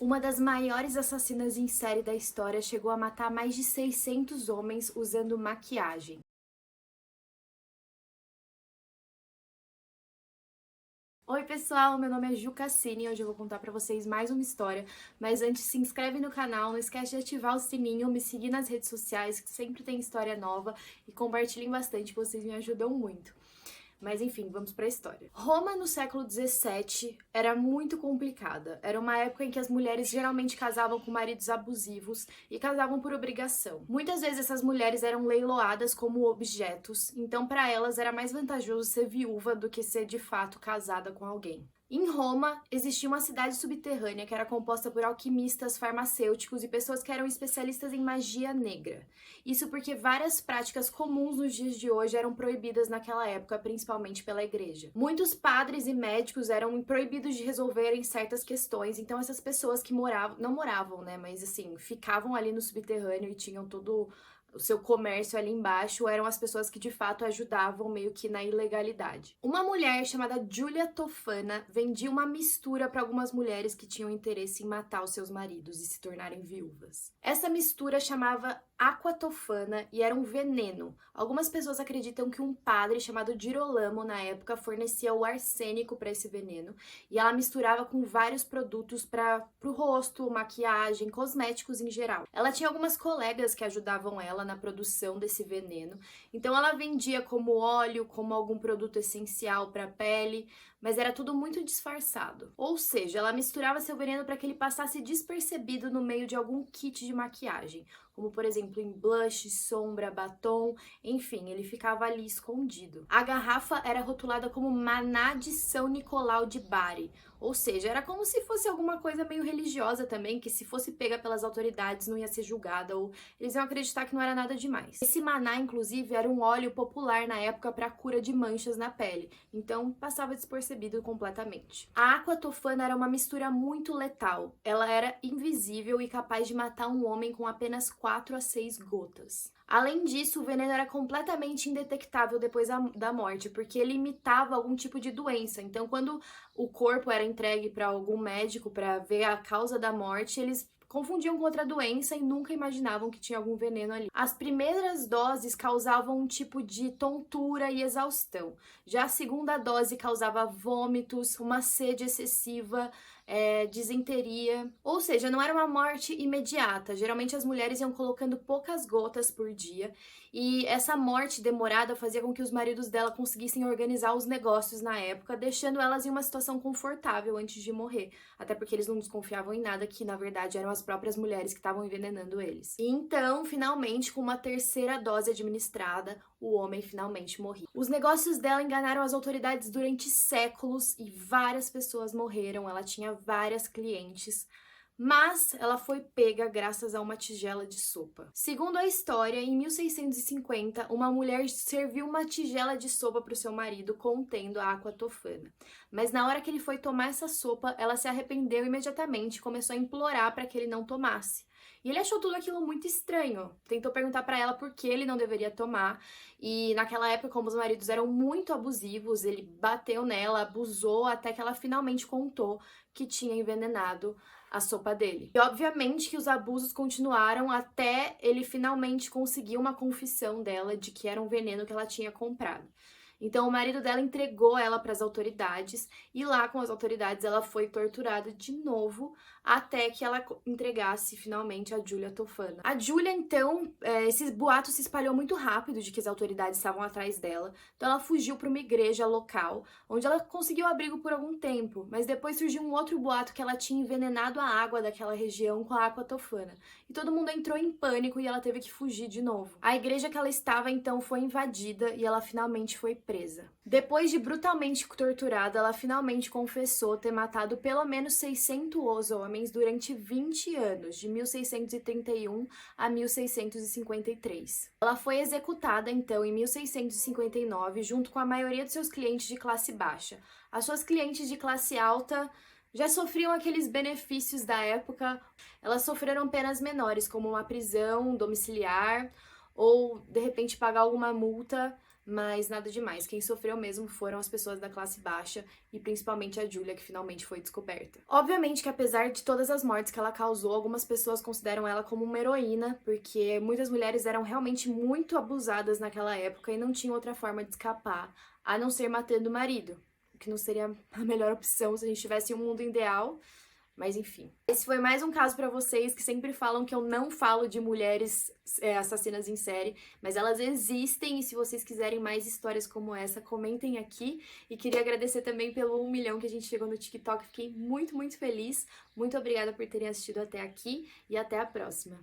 Uma das maiores assassinas em série da história chegou a matar mais de 600 homens usando maquiagem. Oi pessoal, meu nome é Ju Cassini e hoje eu vou contar pra vocês mais uma história, mas antes se inscreve no canal, não esquece de ativar o sininho, me seguir nas redes sociais que sempre tem história nova e compartilhem bastante que vocês me ajudam muito. Mas enfim, vamos para a história. Roma no século XVII era muito complicada. Era uma época em que as mulheres geralmente casavam com maridos abusivos e casavam por obrigação. Muitas vezes essas mulheres eram leiloadas como objetos, então para elas era mais vantajoso ser viúva do que ser de fato casada com alguém. Em Roma, existia uma cidade subterrânea que era composta por alquimistas, farmacêuticos e pessoas que eram especialistas em magia negra. Isso porque várias práticas comuns nos dias de hoje eram proibidas naquela época, principalmente pela igreja. Muitos padres e médicos eram proibidos de resolverem certas questões, então essas pessoas que não moravam, né, mas assim, ficavam ali no subterrâneo e tinham todo o seu comércio ali embaixo, eram as pessoas que de fato ajudavam meio que na ilegalidade. Uma mulher chamada Giulia Tofana vendia uma mistura para algumas mulheres que tinham interesse em matar os seus maridos e se tornarem viúvas. Essa mistura chamava aquatofana e era um veneno. Algumas pessoas acreditam que um padre chamado Girolamo na época fornecia o arsênico para esse veneno e ela misturava com vários produtos para o rosto, maquiagem, cosméticos em geral. Ela tinha algumas colegas que ajudavam ela na produção desse veneno. Então ela vendia como óleo, como algum produto essencial para a pele, mas era tudo muito disfarçado. Ou seja, ela misturava seu veneno para que ele passasse despercebido no meio de algum kit de maquiagem, como por exemplo em blush, sombra, batom, enfim, ele ficava ali escondido. A garrafa era rotulada como Maná de São Nicolau de Bari, ou seja, era como se fosse alguma coisa meio religiosa também, que se fosse pega pelas autoridades não ia ser julgada, ou eles iam acreditar que não era nada demais. Esse maná, inclusive, era um óleo popular na época para cura de manchas na pele, então passava despercebido completamente. A aquatofana era uma mistura muito letal, ela era invisível e capaz de matar um homem com apenas 4 a 6 gotas. Além disso, o veneno era completamente indetectável depois da morte, porque ele imitava algum tipo de doença. Então, quando o corpo era entregue para algum médico para ver a causa da morte, eles confundiam com outra doença e nunca imaginavam que tinha algum veneno ali. As primeiras doses causavam um tipo de tontura e exaustão. Já a segunda dose causava vômitos, uma sede excessiva, disenteria. Ou seja, não era uma morte imediata. Geralmente as mulheres iam colocando poucas gotas por dia e essa morte demorada fazia com que os maridos dela conseguissem organizar os negócios na época, deixando elas em uma situação confortável antes de morrer. Até porque eles não desconfiavam em nada, que na verdade eram as próprias mulheres que estavam envenenando eles. E então, finalmente, com uma terceira dose administrada, o homem finalmente morria. Os negócios dela enganaram as autoridades durante séculos e várias pessoas morreram. Ela tinha várias clientes, mas ela foi pega graças a uma tigela de sopa. Segundo a história, em 1650, uma mulher serviu uma tigela de sopa para o seu marido contendo a aquatofana. Mas na hora que ele foi tomar essa sopa, ela se arrependeu imediatamente e começou a implorar para que ele não tomasse. E ele achou tudo aquilo muito estranho. Tentou perguntar para ela por que ele não deveria tomar. E naquela época, como os maridos eram muito abusivos, ele bateu nela, abusou, até que ela finalmente contou que tinha envenenado a sopa dele. E obviamente que os abusos continuaram até ele finalmente conseguir uma confissão dela de que era um veneno que ela tinha comprado. Então o marido dela entregou ela para as autoridades e lá com as autoridades ela foi torturada de novo até que ela entregasse finalmente a Giulia Tofana. A Giulia, então, esses boatos se espalhou muito rápido de que as autoridades estavam atrás dela, então ela fugiu para uma igreja local, onde ela conseguiu abrigo por algum tempo, mas depois surgiu um outro boato que ela tinha envenenado a água daquela região com a aquatofana. E todo mundo entrou em pânico e ela teve que fugir de novo. A igreja que ela estava, então, foi invadida e ela finalmente foi presa. Depois de brutalmente torturada, ela finalmente confessou ter matado pelo menos 600 homens durante 20 anos, de 1631 a 1653. Ela foi executada, então, em 1659, junto com a maioria dos seus clientes de classe baixa. As suas clientes de classe alta já sofriam aqueles benefícios da época, elas sofreram penas menores, como uma prisão domiciliar ou, de repente, pagar alguma multa mas nada demais. Quem sofreu mesmo foram as pessoas da classe baixa e principalmente a Julia, que finalmente foi descoberta. Obviamente que apesar de todas as mortes que ela causou, algumas pessoas consideram ela como uma heroína, porque muitas mulheres eram realmente muito abusadas naquela época e não tinham outra forma de escapar, a não ser matando o marido, o que não seria a melhor opção se a gente tivesse um mundo ideal. Mas enfim. Esse foi mais um caso pra vocês que sempre falam que eu não falo de mulheres assassinas em série, mas elas existem e se vocês quiserem mais histórias como essa, comentem aqui. E queria agradecer também pelo 1 milhão que a gente chegou no TikTok. Fiquei muito, muito feliz. Muito obrigada por terem assistido até aqui e até a próxima.